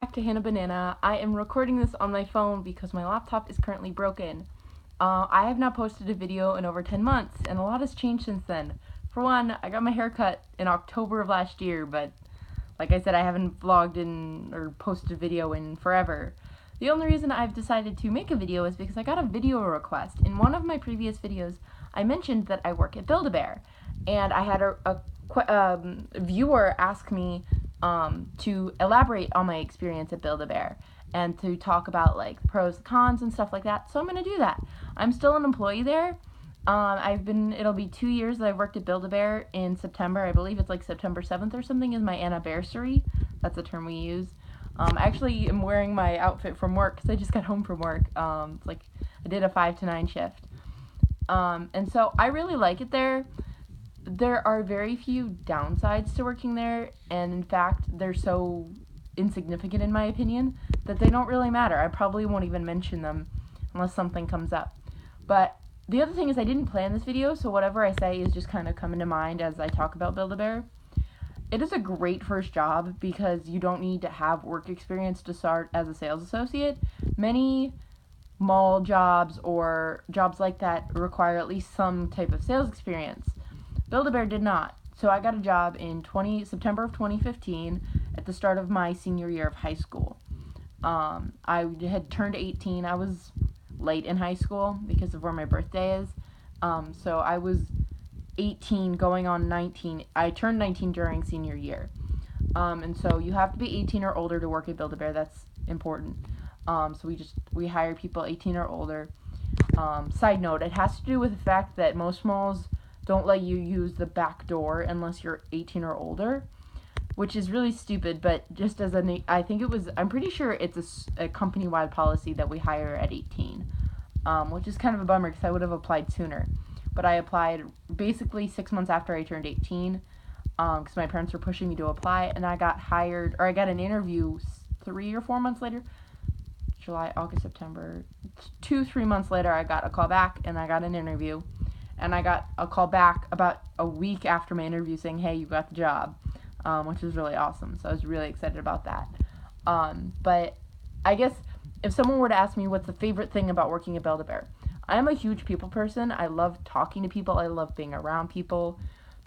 back to Hannah Banana. I am recording this on my phone because my laptop is currently broken. I have not posted a video in over 10 months, and a lot has changed since then. For one, I got my hair cut in October of last year, but like I said, I haven't vlogged in or posted a video in forever. The only reason I've decided to make a video is because I got a video request. In one of my previous videos, I mentioned that I work at Build-A-Bear, and I had a viewer ask me to elaborate on my experience at Build-A-Bear and to talk about like pros and cons and stuff like that. So I'm gonna do that. I'm still an employee there. It'll be 2 years that I've worked at Build-A-Bear in September. I believe it's like September 7th or something is my anniversary. That's the term we use. I actually am wearing my outfit from work because I just got home from work. It's like I did a 5 to 9 shift. And so I really like it there. There are very few downsides to working there, and in fact, they're so insignificant in my opinion that they don't really matter. I probably won't even mention them unless something comes up. But the other thing is I didn't plan this video, so whatever I say is just kind of coming to mind as I talk about Build-A-Bear. It is a great first job because you don't need to have work experience to start as a sales associate. Many mall jobs or jobs like that require at least some type of sales experience. Build-A-Bear did not. So I got a job in September of 2015 at the start of my senior year of high school. I had turned 18. I was late in high school because of where my birthday is. So I was 18 going on 19. I turned 19 during senior year. And so you have to be 18 or older to work at Build-A-Bear. That's important. So we hire people 18 or older. Side note, it has to do with the fact that most malls don't let you use the back door unless you're 18 or older, which is really stupid, but just as I'm pretty sure it's a company-wide policy that we hire at 18, which is kind of a bummer because I would have applied sooner. But I applied basically 6 months after I turned 18 because my parents were pushing me to apply, and I got an interview 3 or 4 months later. July, August, September, 3 months later, I got a call back, and I got an interview. And I got a call back about a week after my interview saying, hey, you got the job, which was really awesome. So I was really excited about that. But I guess if someone were to ask me what's the favorite thing about working at Build-A-Bear, I'm a huge people person. I love talking to people. I love being around people.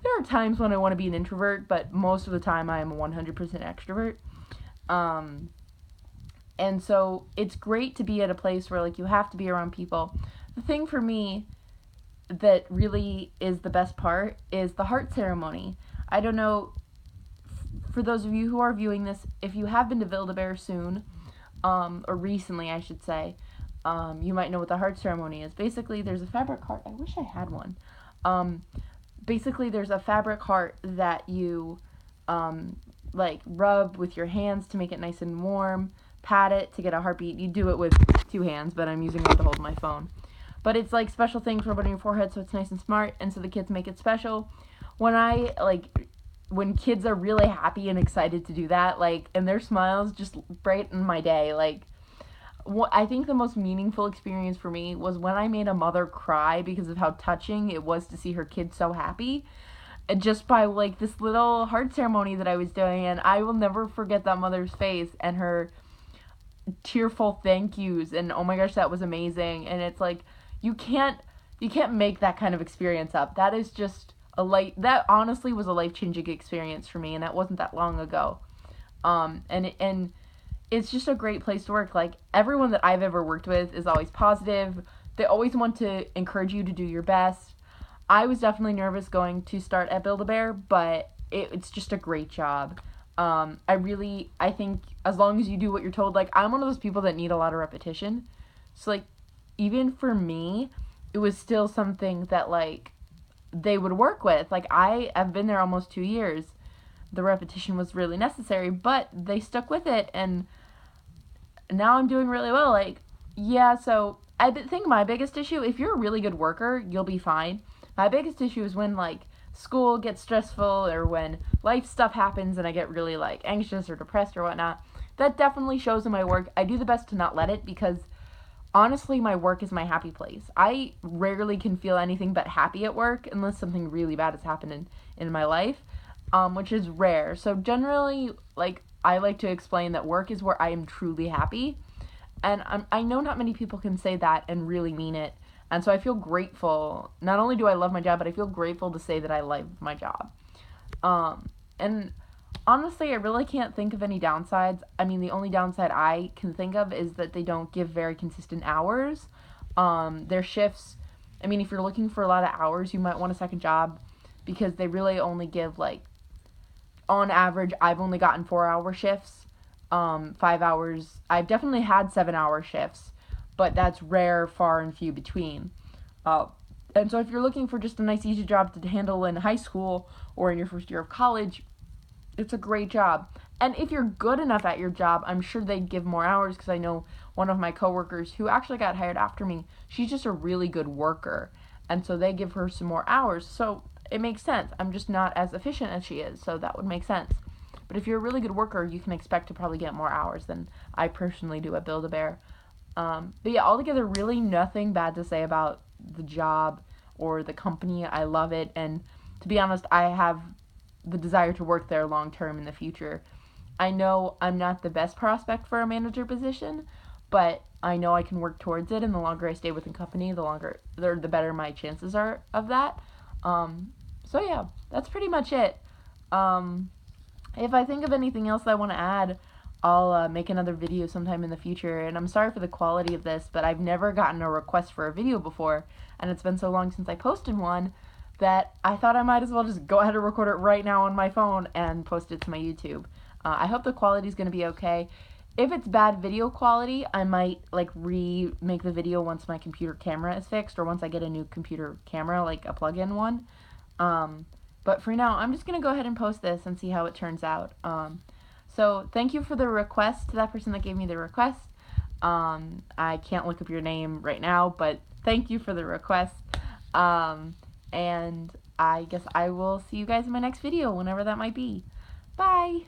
There are times when I want to be an introvert, but most of the time I am a 100% extrovert. And so it's great to be at a place where like you have to be around people. The thing for me that really is the best part is the heart ceremony. I don't know, for those of you who are viewing this, if you have been to Build-A-Bear soon, or recently I should say, you might know what the heart ceremony is. Basically, there's a fabric heart. I wish I had one. Basically, there's a fabric heart that you like rub with your hands to make it nice and warm, pat it to get a heartbeat. You do it with 2 hands, but I'm using one to hold my phone. But it's like special things rubbed on your forehead so it's nice and smart, and so the kids make it special. When kids are really happy and excited to do that, like, and their smiles just brighten my day. Like, I think the most meaningful experience for me was when I made a mother cry because of how touching it was to see her kid so happy. And just by like this little heart ceremony that I was doing, and I will never forget that mother's face and her tearful thank yous, and oh my gosh, that was amazing. And it's like, you can't make that kind of experience up. That is just that honestly was a life-changing experience for me, and that wasn't that long ago. And it's just a great place to work. Like, everyone that I've ever worked with is always positive. They always want to encourage you to do your best. I was definitely nervous going to start at Build-A-Bear, but it's just a great job. I think as long as you do what you're told, like, I'm one of those people that need a lot of repetition. So, like, even for me, it was still something that, like, they would work with. Like, I have been there almost 2 years. The repetition was really necessary, but they stuck with it, and now I'm doing really well. Like, yeah, so I think my biggest issue, if you're a really good worker, you'll be fine. My biggest issue is when, like, school gets stressful or when life stuff happens and I get really, like, anxious or depressed or whatnot. That definitely shows in my work. I do the best to not let it because honestly, my work is my happy place. I rarely can feel anything but happy at work unless something really bad has happened in my life, which is rare. So generally, like, I like to explain that work is where I am truly happy. And I know not many people can say that and really mean it. And so I feel grateful. Not only do I love my job, but I feel grateful to say that I love my job. And honestly, I really can't think of any downsides. I mean, the only downside I can think of is that they don't give very consistent hours. Their shifts, I mean, if you're looking for a lot of hours, you might want a second job because they really only give, like, on average, I've only gotten 4-hour shifts. 5 hours. I've definitely had 7-hour shifts, but that's rare, far and few between. Uh, and so if you're looking for just a nice, easy job to handle in high school or in your first year of college, it's a great job. And if you're good enough at your job, I'm sure they'd give more hours because I know one of my coworkers who actually got hired after me, she's just a really good worker. And so they give her some more hours. So it makes sense. I'm just not as efficient as she is, so that would make sense. But if you're a really good worker, you can expect to probably get more hours than I personally do at Build-A-Bear. But yeah, altogether, really nothing bad to say about the job or the company. I love it, and to be honest, I have the desire to work there long term in the future. I know I'm not the best prospect for a manager position, but I know I can work towards it, and the longer I stay with the company, the better my chances are of that. So yeah, that's pretty much it. If I think of anything else that I want to add, I'll make another video sometime in the future. And I'm sorry for the quality of this, but I've never gotten a request for a video before, and it's been so long since I posted one that I thought I might as well just go ahead and record it right now on my phone and post it to my YouTube. I hope the quality is going to be okay. If it's bad video quality, I might like remake the video once my computer camera is fixed or once I get a new computer camera, like a plug-in one. But for now, I'm just going to go ahead and post this and see how it turns out. So thank you for the request to that person that gave me the request. I can't look up your name right now, but thank you for the request. And I guess I will see you guys in my next video, whenever that might be. Bye!